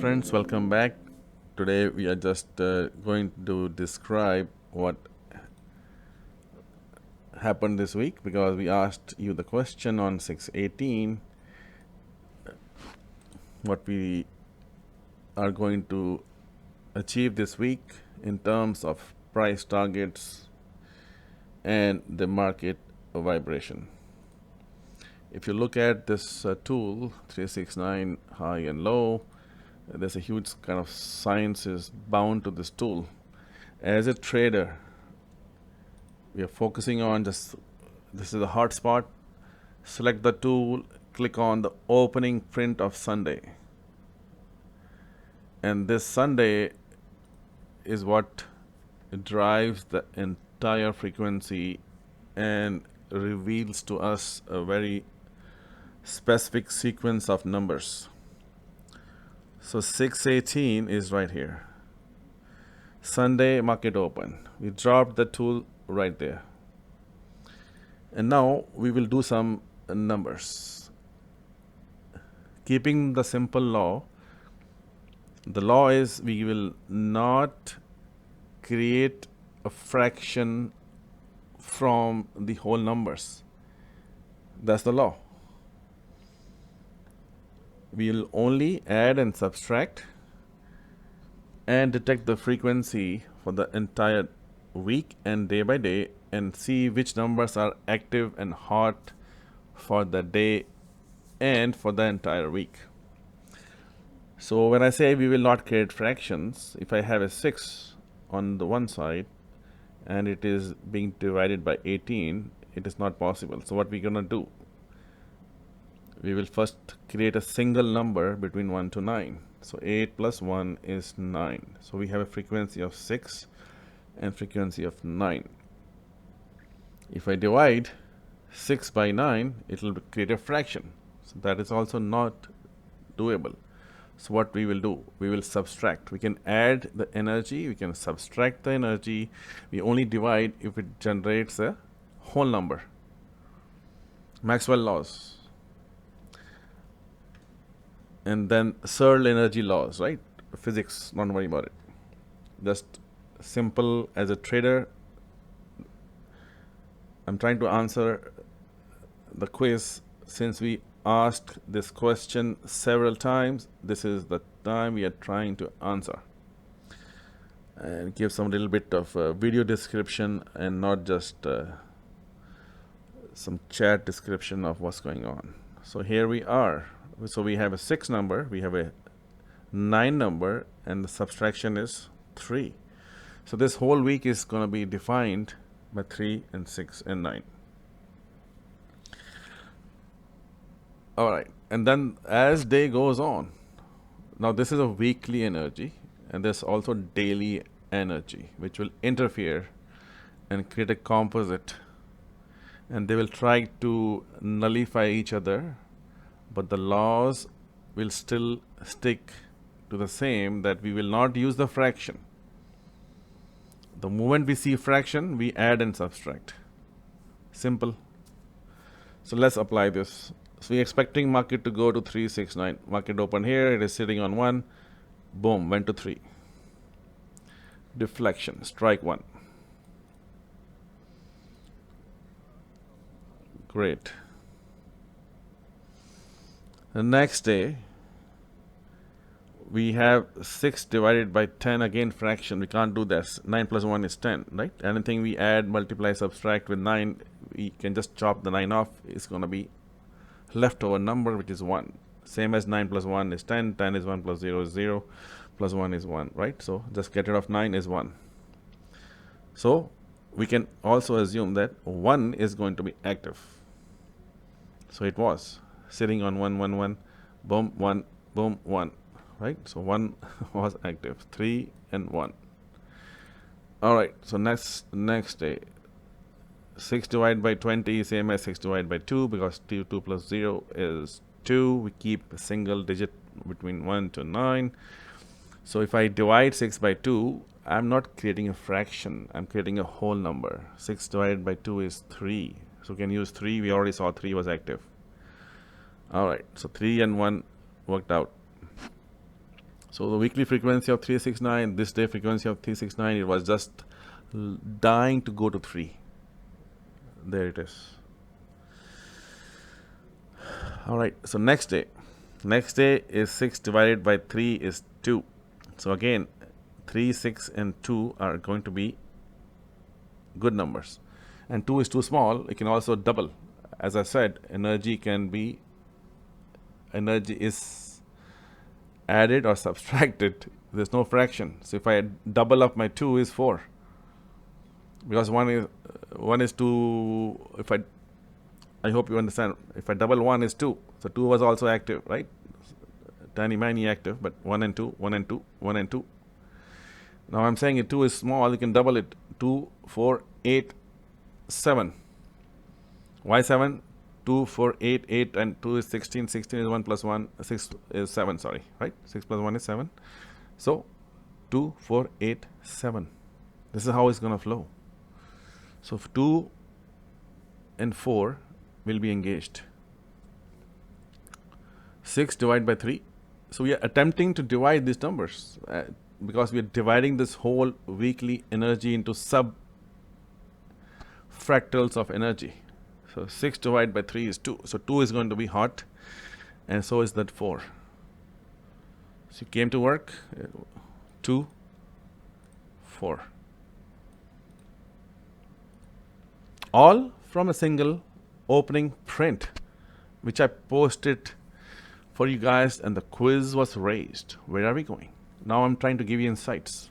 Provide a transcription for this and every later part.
friends, welcome back. Today we are just going to describe what happened this week because we asked you the question on 618 what we are going to achieve this week in terms of price targets and the market vibration. If you look at this tool 369 high and low, there's a huge kind of science is bound to this tool. As a trader, we are focusing on just this is the hot spot. Select the tool, click on the opening print of Sunday, and this Sunday is what drives the entire frequency and reveals to us a very specific sequence of numbers. So 618 is right here. Sunday market open. We dropped the tool right there. And now we will do some numbers. Keeping the simple law, the law is we will not create a fraction from the whole numbers. That's the law. We will only add and subtract and detect the frequency for the entire week and day by day and see which numbers are active and hot for the day and for the entire week. So when I say we will not create fractions, if I have a 6 on the one side and it is being divided by 18, it is not possible. So what we're going to do? We will first create a single number between 1 to 9. So 8 plus 1 is 9. So we have a frequency of 6 and frequency of 9. If I divide 6 by 9, it will create a fraction. So that is also not doable. So what we will do? We will subtract. We can add the energy, we can subtract the energy. We only divide if it generates a whole number. Maxwell laws. And then Searle energy laws, right? Physics, don't worry about it. Just simple as a trader. I'm trying to answer the quiz. Since we asked this question several times, this is the time we are trying to answer. And give some little bit of video description and not just some chat description of what's going on. So here we are. So we have a 6 number, we have a 9 number, and the subtraction is 3. So this whole week is going to be defined by 3 and 6 and 9. All right, and then as day goes on, now this is a weekly energy, and there's also daily energy, which will interfere and create a composite, and they will try to nullify each other. But the laws will still stick to the same, that we will not use the fraction. The moment we see fraction, we add and subtract. Simple. So let's apply this. So we're expecting market to go to 369. Market open here, it is sitting on 1. Boom, went to 3. Deflection, strike 1. Great. The next day, we have 6 divided by 10, again fraction. We can't do this. 9 plus 1 is 10, right? Anything we add, multiply, subtract with 9, we can just chop the 9 off. It's going to be leftover number, which is 1. Same as 9 plus 1 is 10. 10 is 1 plus 0 is 0. Plus 1 is 1, right? So just get rid of 9 is 1. So we can also assume that 1 is going to be active. So it was sitting on 1, 1, 1, boom, 1, boom, 1, right? So 1 was active, 3 and 1. All right, so next day, 6 divided by 20, same as 6 divided by 2, because 2 plus 0 is 2. We keep a single digit between 1 to 9. So if I divide 6 by 2, I'm not creating a fraction, I'm creating a whole number. 6 divided by 2 is 3. So we can use 3, we already saw 3 was active. All right, so 3 and 1 worked out. So the weekly frequency of 369, this day frequency of 369, it was just dying to go to 3. There it is. All right, so next day is 6 divided by 3 is 2. So again, 3, 6 and 2 are going to be good numbers, and 2 is too small. It can also double. As I said, energy is added or subtracted. There's no fraction. So if I double up, my 2 is 4, because 1 is 2. If I hope you understand, if I double 1 is 2, so 2 was also active, right? Tiny miny active, but 1 and 2, 1 and 2, 1 and 2. Now I'm saying if 2 is small, you can double it. 2, 4, 8, 7. Why 7? 2, 4, 8, 8 and 2 is 16. 16 is 1 plus 1. 6 is 7, sorry, right? 6 plus 1 is 7. So 2, 4, 8, 7. This is how it's going to flow. So 2 and 4 will be engaged. 6 divided by 3. So we are attempting to divide these numbers because we are dividing this whole weekly energy into sub fractals of energy. So 6 divided by 3 is 2. So 2 is going to be hot, and so is that 4. So you came to work, 2, 4. All from a single opening print, which I posted for you guys, and the quiz was raised. Where are we going? Now I'm trying to give you insights.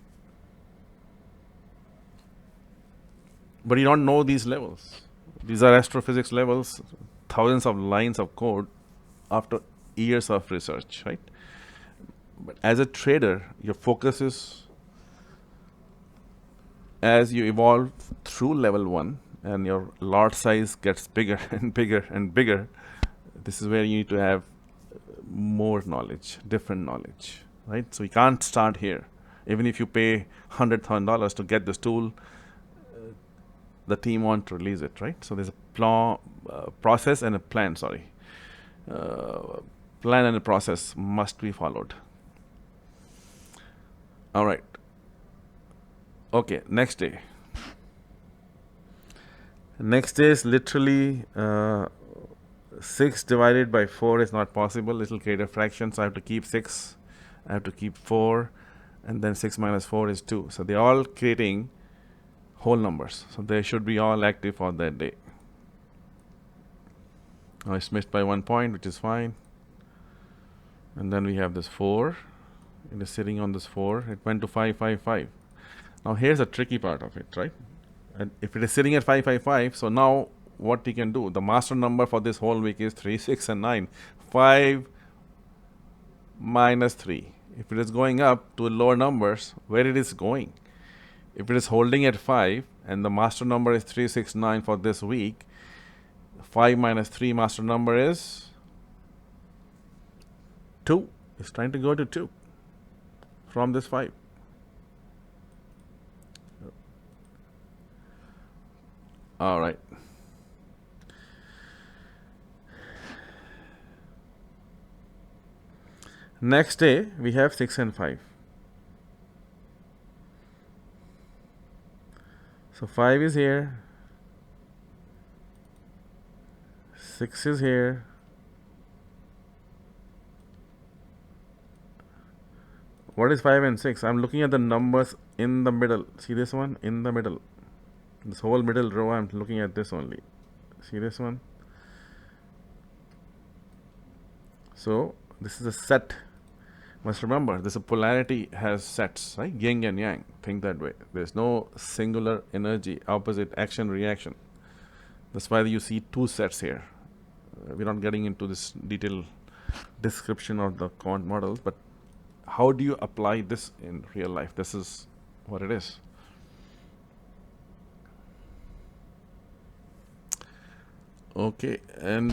But you don't know these levels. These are astrophysics levels, thousands of lines of code after years of research, right? But as a trader, your focus is, as you evolve through level 1 and your lot size gets bigger and bigger and bigger, this is where you need to have more knowledge, different knowledge, right? So you can't start here. Even if you pay $100,000 to get this tool, the team won't release it, right? So there's a process and a plan, plan and a process must be followed. All right. Okay, next day. Next day is literally 6 divided by 4 is not possible. It will create a fraction, so I have to keep 6. I have to keep 4, and then 6 minus 4 is 2. So they're all creating whole numbers. So they should be all active for that day. Now it's missed by 1 point, which is fine. And then we have this 4. It is sitting on this 4. It went to 5, 5, 5. Now here's the tricky part of it, right? And if it is sitting at 5, 5, 5, so now what you can do, the master number for this whole week is 3, 6 and 9. 5 minus 3. If it is going up to lower numbers, where it is going? If it is holding at 5 and the master number is 3, 6, 9 for this week, 5 minus 3 master number is 2. It's trying to go to 2 from this 5. All right. Next day, we have 6 and 5. So 5 is here, 6 is here, what is 5 and 6? I'm looking at the numbers in the middle. See this one? In the middle. This whole middle row, I'm looking at this only. See this one? So this is a set. Must remember, this polarity has sets, right? Yin and yang. Think that way. There's no singular energy, opposite action, reaction. That's why you see 2 sets here. We're not getting into this detailed description of the quant models, but how do you apply this in real life? This is what it is. Okay, and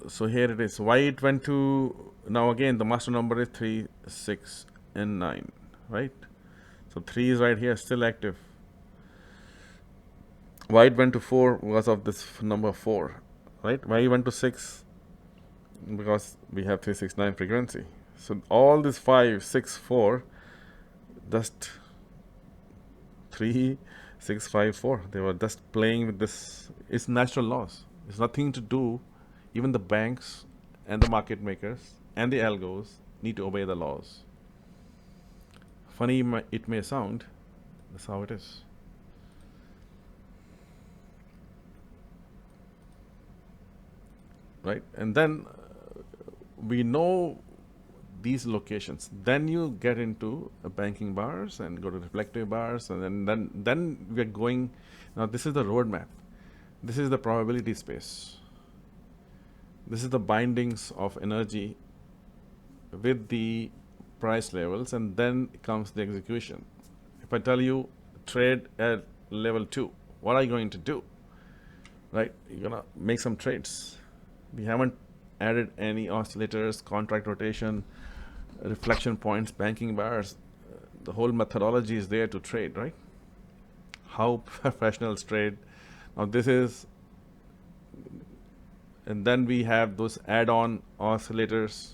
so here it is. Why it went to, now again the master number is 3, 6 and 9, right? So 3 is right here, still active. Why it went to 4? Because of this number 4, right? Why it went to 6? Because we have 369 frequency. So all this 5, 6, 4, just 3, 6, 5, 4. They were just playing with this. It's natural laws. It's nothing to do. Even the banks and the market makers and the algos need to obey the laws. Funny it may sound, that's how it is. Right? And then we know these locations. Then you get into banking bars and go to reflective bars, and then we're going. Now this is the roadmap. This is the probability space. This is the bindings of energy with the price levels, and then comes the execution. If I tell you trade at level 2, what are you going to do? Right? You're gonna make some trades. We haven't added any oscillators, contract rotation, reflection points, banking bars. The whole methodology is there to trade, right? How professionals trade. Now this is, and then we have those add-on oscillators,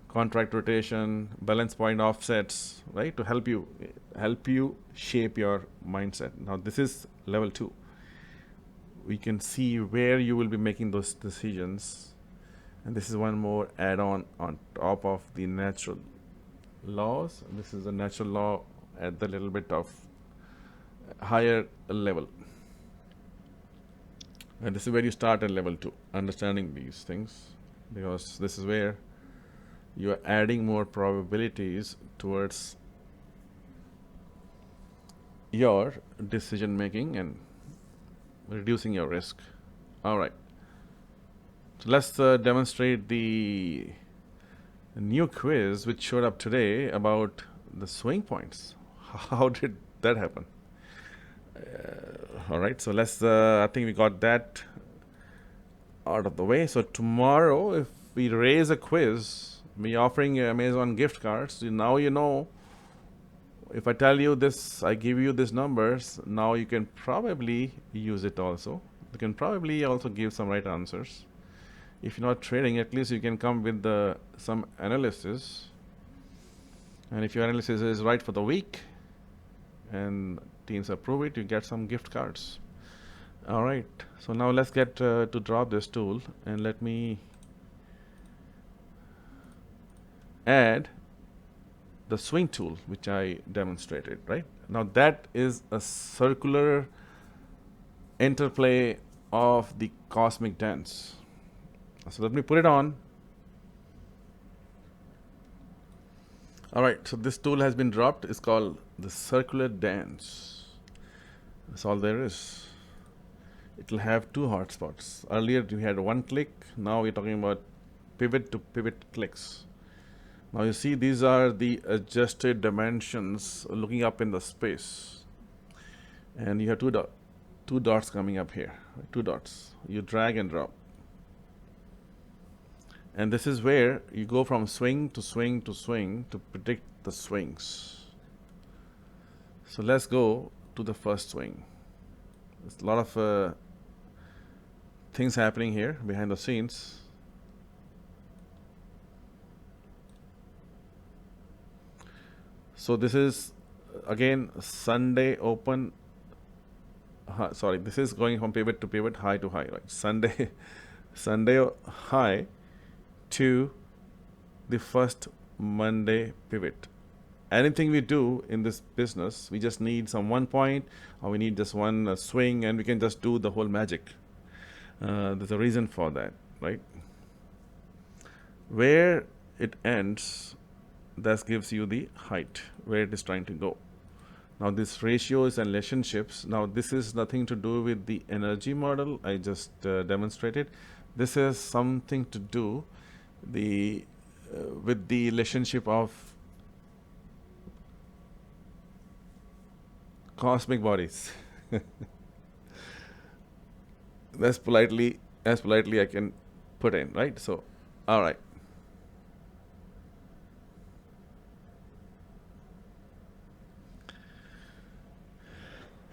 contract rotation, balance point offsets, right? To help you shape your mindset. Now this is level 2. We can see where you will be making those decisions. And this is one more add-on on top of the natural laws. This is a natural law at the little bit of higher level. And this is where you start at level 2, understanding these things, because this is where you are adding more probabilities towards your decision making and reducing your risk. All right. So let's demonstrate the new quiz which showed up today about the swing points. How did that happen? All right. So let's, I think we got that out of the way. So tomorrow, if we raise a quiz, me offering Amazon gift cards, now you know. If I tell you this, I give you these numbers, now you can probably use it also. You can probably also give some right answers. If you're not trading, at least you can come with some analysis. And if your analysis is right for the week and teams approve it, you get some gift cards. All right. So now let's get to drop this tool, and let me add the swing tool which I demonstrated. Right now, that is a circular interplay of the cosmic dance. So let me put it on. All right, so this tool has been dropped. It's called the circular dance. That's all there is. It will have 2 hotspots. Earlier we had 1 click. Now we're talking about pivot to pivot clicks. Now you see these are the adjusted dimensions looking up in the space. And you have two dots coming up here. 2 dots. You drag and drop. And this is where you go from swing to swing to swing to predict the swings. So let's go to the first swing. There's a lot of things happening here behind the scenes. So this is again Sunday open. Sorry, this is going from pivot to pivot, high to high, right? Sunday high to the first Monday pivot. Anything we do in this business, we just need some 1 point, or we need just one swing, and we can just do the whole magic. There's a reason for that, right? Where it ends, that gives you the height, where it is trying to go. Now this ratios and relationships, now this is nothing to do with the energy model I just demonstrated. This has something to do with the relationship of cosmic bodies. As politely I can put in, right? So, all right.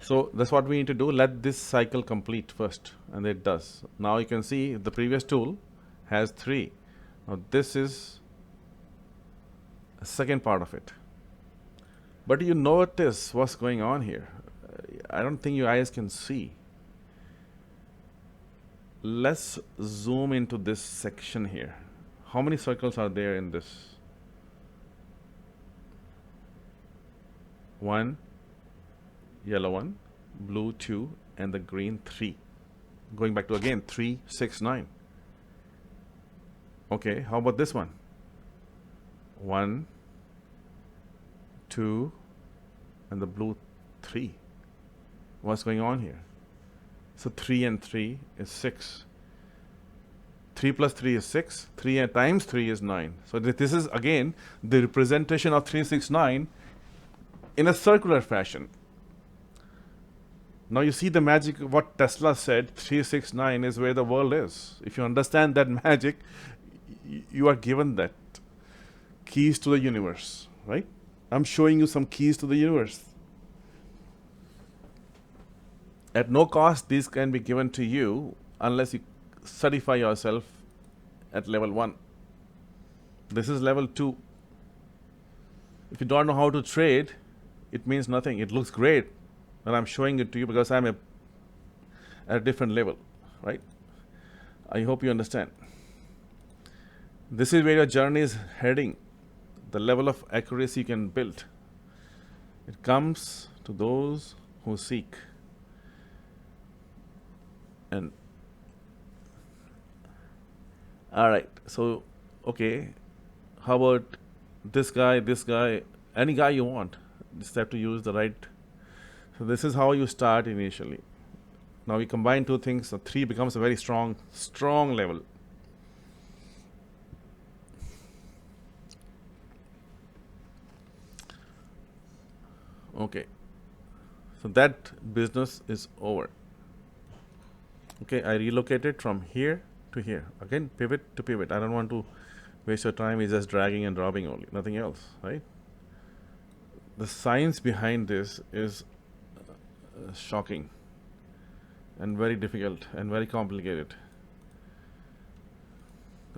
So that's what we need to do. Let this cycle complete first, and it does. Now you can see the previous tool has 3. Now this is second part of it. But you notice what's going on here. I don't think your eyes can see. Let's zoom into this section here. How many circles are there in this? 1, yellow 1, blue 2, and the green 3. Going back to again 3, 6, 9. Okay, how about this one? 1, 2, and the blue 3. What's going on here? So 3 and 3 is 6. 3 plus 3 is 6. 3 times 3 is 9. So this is again the representation of 3, 6, 9 in a circular fashion. Now you see the magic, what Tesla said, 3, 6, 9 is where the world is. If you understand that magic, you are given that keys to the universe, right? I'm showing you some keys to the universe. At no cost, these can be given to you unless you certify yourself at level 1. This is level 2. If you don't know how to trade, it means nothing. It looks great, and I'm showing it to you because I'm at a different level, right? I hope you understand. This is where your journey is heading, the level of accuracy you can build. It comes to those who seek. And all right, so okay, how about this guy, any guy you want? Just have to use the right. So this is how you start initially. Now we combine two things, so 3 becomes a very strong level. Okay, so that business is over. Okay, I relocated from here to here. Again, pivot to pivot. I don't want to waste your time. It's just dragging and dropping only, nothing else, right? The science behind this is shocking and very difficult and very complicated.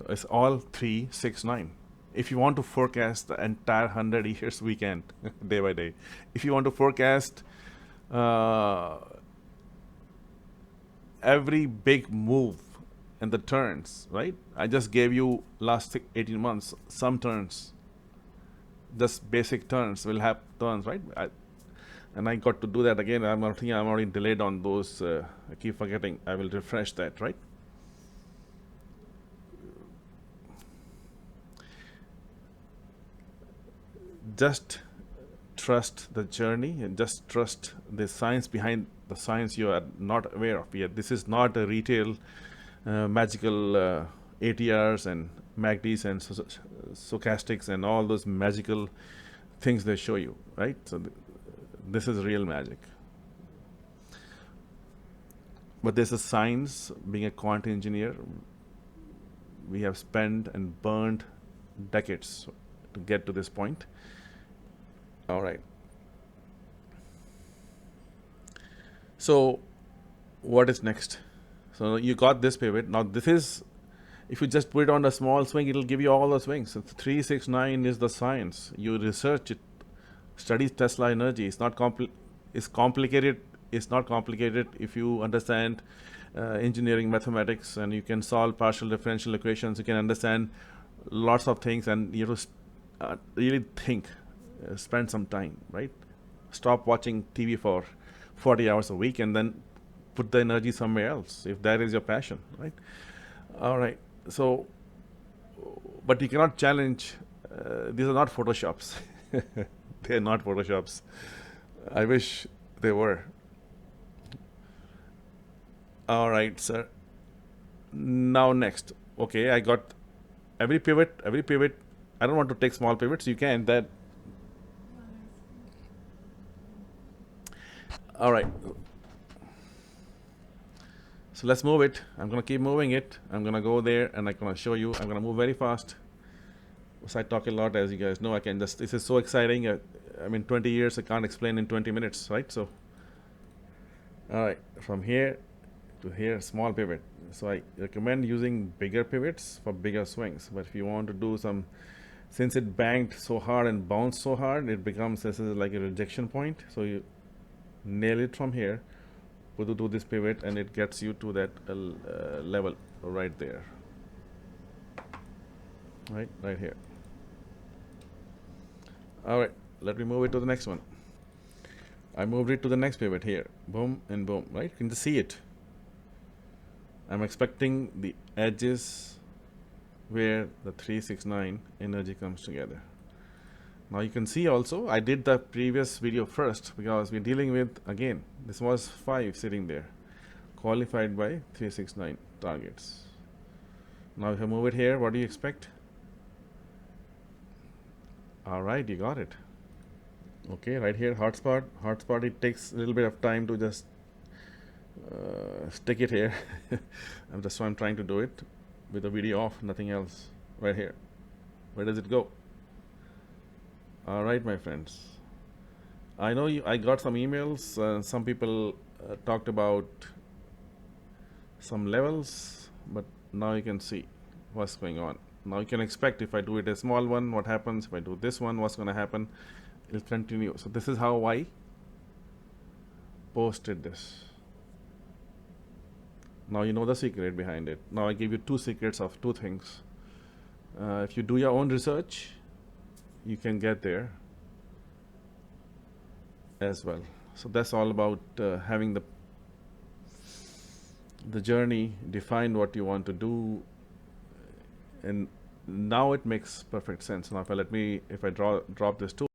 It's all 3, 6, 9. If you want to forecast the entire 100 years, we can day by day. If you want to forecast every big move and the turns, right? I just gave you last 18 months some turns. Just basic turns will have turns, right? And I got to do that again. I'm already delayed on those. I keep forgetting. I will refresh that, right? Just trust the journey and just trust the science behind the science you are not aware of yet. This is not a retail magical ATRs and MACDs and stochastics and all those magical things they show you, right? So this is real magic. But there's a science. Being a quant engineer, we have spent and burned decades to get to this point. All right. So what is next? So you got this pivot. Now this is, if you just put it on a small swing, it'll give you all the swings. So 3, 6, 9 is the science. You research it, study Tesla energy. It's not it's complicated. It's not complicated if you understand engineering mathematics, and you can solve partial differential equations. You can understand lots of things, and you have to really think, spend some time, right? Stop watching TV for 40 hours a week and then put the energy somewhere else if that is your passion, right? All right. So, but you cannot challenge. These are not Photoshops. They are not Photoshops. I wish they were. All right, sir. Now next. Okay, I got every pivot. I don't want to take small pivots. You can that. All right. So let's move it. I'm gonna keep moving it. I'm gonna go there and I'm gonna show you. I'm gonna move very fast. So I talk a lot, as you guys know. I can just. This is so exciting. I mean, 20 years I can't explain in 20 minutes, right? So, all right, from here to here, small pivot. So I recommend using bigger pivots for bigger swings. But if you want to do some since it banked so hard and bounced so hard, it becomes, this is like a rejection point. So you nail it from here, do this pivot, and it gets you to that level right there, right here. All right, let me move it to the next one. I moved it to the next pivot here, boom and boom, right? You can just see it. I'm expecting the edges where the 369 energy comes together. Now you can see also, I did the previous video first because we're dealing with, again, this was 5 sitting there, qualified by 369 targets. Now if I move it here, what do you expect? All right, you got it. Okay, right here, hotspot, it takes a little bit of time to just stick it here. That's why I'm trying to do it with the video off, nothing else. Right here. Where does it go? All right, my friends. I know I got some emails. Some people talked about some levels, but now you can see what's going on. Now you can expect if I do it a small one, what happens. If I do this one, what's going to happen? It'll continue. So this is how I posted this. Now you know the secret behind it. Now I give you 2 secrets of 2 things. If you do your own research, you can get there as well. So that's all about having the journey, define what you want to do, and now it makes perfect sense. Now if I drop this tool,